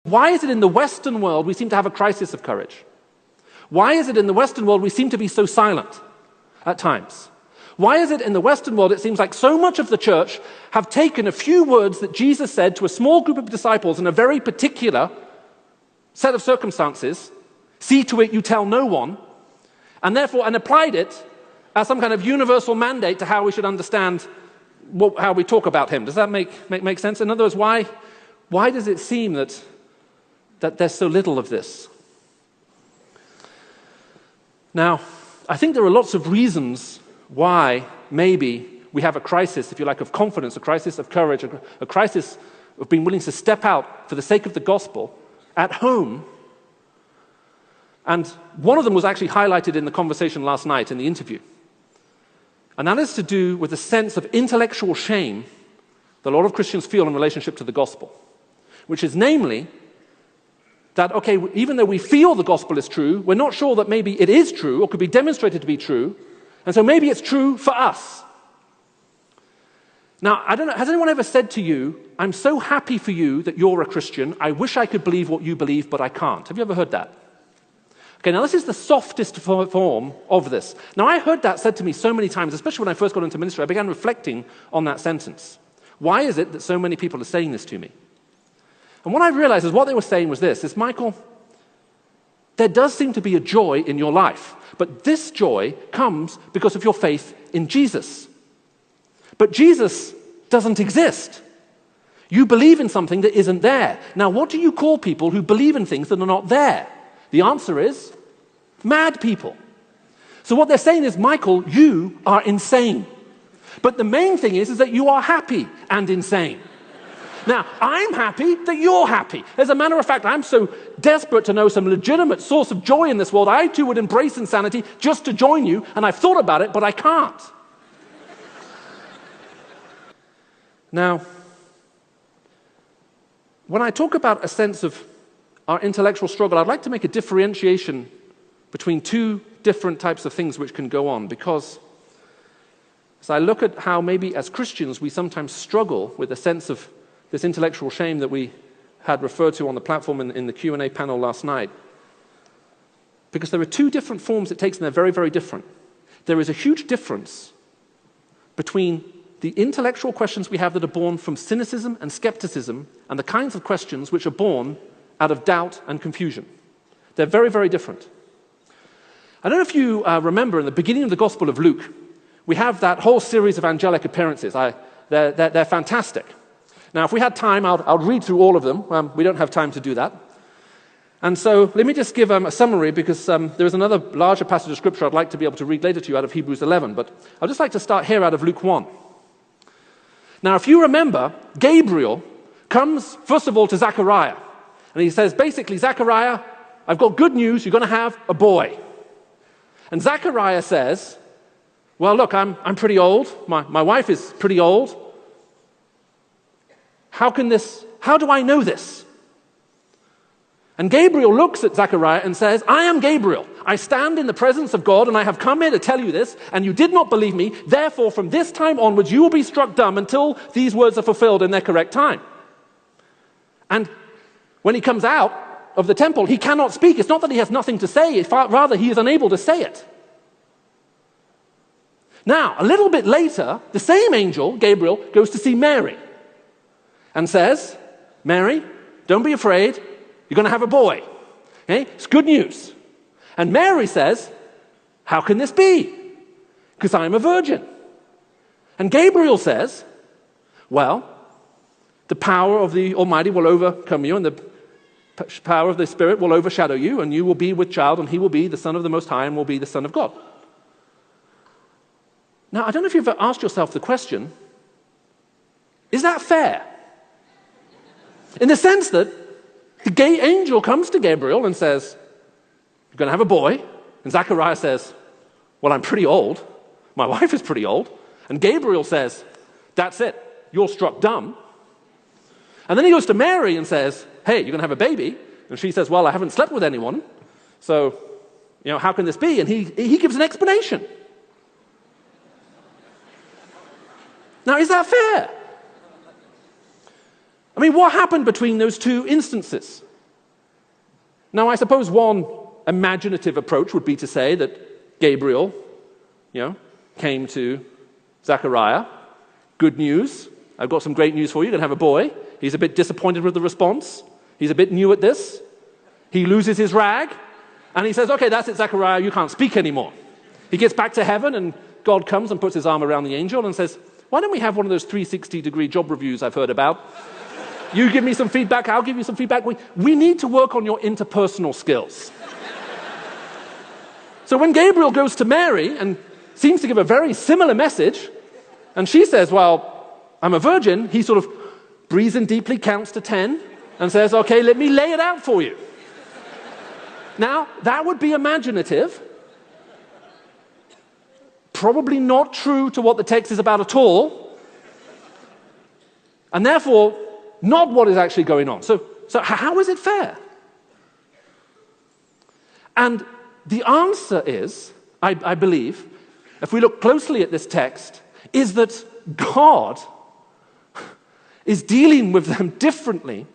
Why is it in the Western world we seem to have a crisis of courage? Why is it in the Western world we seem to be so silent at times? Why is it in the Western world it seems like so much of the church have taken a few words that Jesus said to a small group of disciples in a very particular set of circumstances, see to it you tell no one, and applied it as some kind of universal mandate to how we should understand how we talk about him? Does that make sense? In other words, why does it seem that there's so little of this? Now, I think there are lots of reasons why maybe we have a crisis, if you like, of confidence, a crisis of courage, a crisis of being willing to step out for the sake of the gospel at home. And one of them was actually highlighted in the conversation last night in the interview. And that is to do with a sense of intellectual shame that a lot of Christians feel in relationship to the gospel, which is namely that, okay, even though we feel the gospel is true, we're not sure that maybe it is true or could be demonstrated to be true, and so maybe it's true for us. Now, I don't know, has anyone ever said to you, I'm so happy for you that you're a Christian, I wish I could believe what you believe, but I can't? Have you ever heard that? Okay, now this is the softest form of this. Now, I heard that said to me so many times, especially when I first got into ministry. I began reflecting on that sentence. Why is it that so many people are saying this to me? And what I realized is what they were saying was this, is, Michael, there does seem to be a joy in your life, but this joy comes because of your faith in Jesus. But Jesus doesn't exist. You believe in something that isn't there. Now, what do you call people who believe in things that are not there? The answer is mad people. So what they're saying is, Michael, you are insane. But the main thing is that you are happy and insane. Now, I'm happy that you're happy. As a matter of fact, I'm so desperate to know some legitimate source of joy in this world, I too would embrace insanity just to join you, and I've thought about it, but I can't. Now, when I talk about a sense of our intellectual struggle, I'd like to make a differentiation between two different types of things which can go on, because as I look at how maybe as Christians we sometimes struggle with a sense of this intellectual shame that we had referred to on the platform in the Q&A panel last night, because there are two different forms it takes and they're very, very different. There is a huge difference between the intellectual questions we have that are born from cynicism and skepticism and the kinds of questions which are born out of doubt and confusion. They're very, very different. I don't know if you remember in the beginning of the Gospel of Luke, we have that whole series of angelic appearances. They're fantastic. Now, if we had time, I'll read through all of them. We don't have time to do that. And so let me just give a summary, because there is another larger passage of Scripture I'd like to be able to read later to you out of Hebrews 11. But I'd just like to start here out of Luke 1. Now, if you remember, Gabriel comes, first of all, to Zechariah. And he says, basically, Zechariah, I've got good news. You're going to have a boy. And Zechariah says, well, look, I'm pretty old. My wife is pretty old. How do I know this? And Gabriel looks at Zechariah and says, I am Gabriel. I stand in the presence of God, and I have come here to tell you this, and you did not believe me. Therefore, from this time onwards, you will be struck dumb until these words are fulfilled in their correct time. And when he comes out of the temple, he cannot speak. It's not that he has nothing to say. Rather, he is unable to say it. Now, a little bit later, the same angel, Gabriel, goes to see Mary and says, Mary, don't be afraid. You're going to have a boy. Okay? It's good news. And Mary says, how can this be? Because I'm a virgin. And Gabriel says, well, the power of the Almighty will overcome you, and the power of the Spirit will overshadow you, and you will be with child, and he will be the Son of the Most High and will be the Son of God. Now, I don't know if you've ever asked yourself the question, is that fair? In the sense that the gay angel comes to Gabriel and says, you're going to have a boy. And Zechariah says, well, I'm pretty old. My wife is pretty old. And Gabriel says, that's it. You're struck dumb. And then he goes to Mary and says, hey, you're going to have a baby. And she says, well, I haven't slept with anyone. So, how can this be? And he gives an explanation. Now, is that fair? I mean, what happened between those two instances? Now, I suppose one imaginative approach would be to say that Gabriel, came to Zechariah. Good news. I've got some great news for you. You're going to have a boy. He's a bit disappointed with the response. He's a bit new at this. He loses his rag. And he says, okay, that's it, Zechariah, you can't speak anymore. He gets back to heaven, and God comes and puts his arm around the angel and says, why don't we have one of those 360-degree job reviews I've heard about? You give me some feedback, I'll give you some feedback. We need to work on your interpersonal skills. So when Gabriel goes to Mary and seems to give a very similar message, and she says, well, I'm a virgin, he sort of breathes in deeply, counts to 10, and says, okay, let me lay it out for you. Now, that would be imaginative, probably not true to what the text is about at all, and therefore not what is actually going on. So how is it fair? And the answer is, I believe, if we look closely at this text, is that God is dealing with them differently,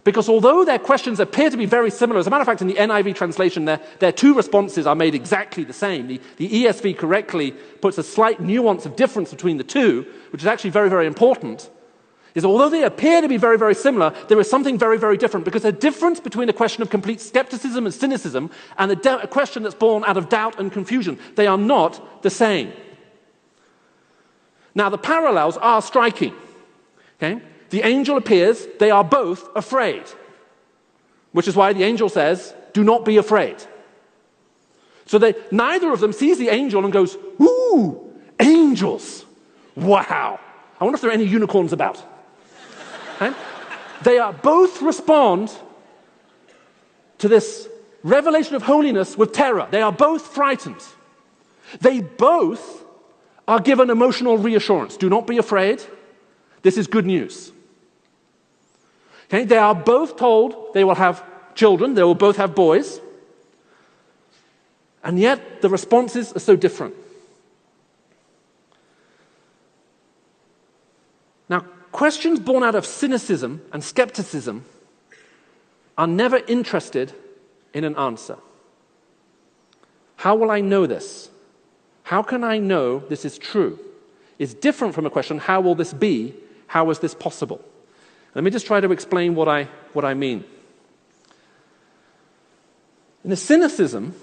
because although their questions appear to be very similar, as a matter of fact, in the NIV translation, their two responses are made exactly the same. The ESV correctly puts a slight nuance of difference between the two, which is actually very, very important, is although they appear to be very, very similar, there is something very, very different, because the difference between a question of complete skepticism and cynicism and a question that's born out of doubt and confusion, they are not the same. Now, the parallels are striking. Okay? The angel appears, they are both afraid, which is why the angel says, do not be afraid. So neither of them sees the angel and goes, ooh, angels, wow. I wonder if there are any unicorns about. Okay? They are both respond to this revelation of holiness with terror. They are both frightened. They both are given emotional reassurance. Do not be afraid. This is good news. Okay? They are both told they will have children. They will both have boys. And yet the responses are so different. Now, questions born out of cynicism and skepticism are never interested in an answer. How will I know this? How can I know this is true? It's different from a question, how will this be? How is this possible? Let me just try to explain what I mean. In the cynicism,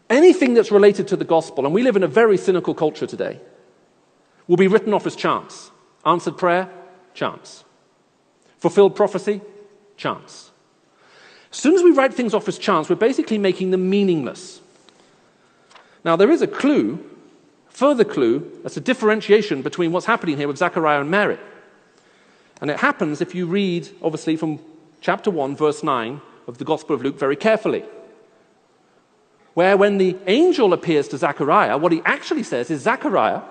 anything that's related to the gospel, and we live in a very cynical culture today, will be written off as chance. Answered prayer, chance. Fulfilled prophecy, chance. As soon as we write things off as chance, we're basically making them meaningless. Now, there is a clue, further clue, that's a differentiation between what's happening here with Zechariah and Mary. And it happens if you read, obviously, from chapter 1, verse 9 of the Gospel of Luke very carefully, where when the angel appears to Zechariah, what he actually says is, Zechariah,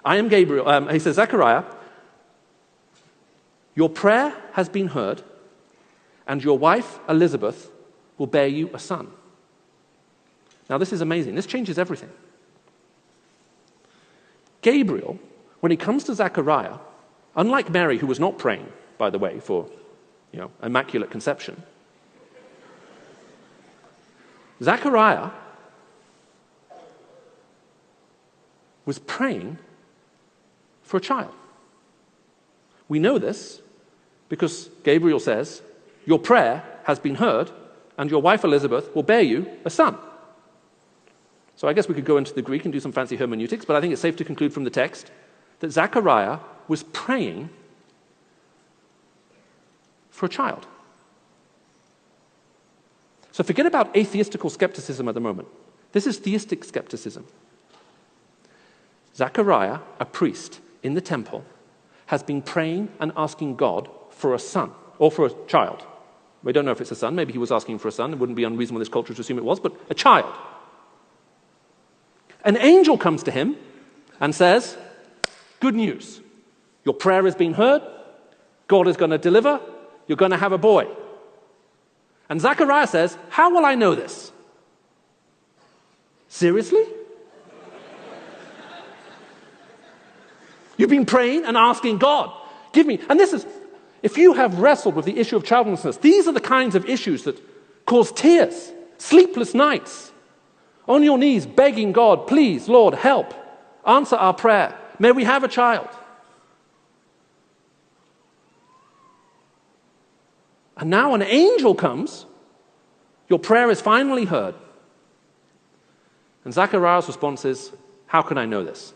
I am Gabriel. He says, Zechariah, your prayer has been heard, and your wife, Elizabeth, will bear you a son. Now, this is amazing. This changes everything. Gabriel, when he comes to Zechariah, unlike Mary, who was not praying, by the way, for immaculate conception, Zechariah was praying for a child. We know this because Gabriel says, your prayer has been heard, and your wife Elizabeth will bear you a son. So I guess we could go into the Greek and do some fancy hermeneutics, but I think it's safe to conclude from the text that Zechariah was praying for a child. So forget about atheistical skepticism at the moment. This is theistic skepticism. Zechariah, a priest in the temple, has been praying and asking God for a son, or for a child. We don't know if it's a son. Maybe he was asking for a son. It wouldn't be unreasonable in this culture to assume it was, but a child. An angel comes to him and says, good news. Your prayer has been heard. God is going to deliver. You're going to have a boy. And Zechariah says, how will I know this? Seriously? You've been praying and asking God, give me. And this is, If you have wrestled with the issue of childlessness, these are the kinds of issues that cause tears, sleepless nights, on your knees begging God, please, Lord, help, answer our prayer. May we have a child. And now an angel comes, your prayer is finally heard. And Zechariah's response is, how can I know this?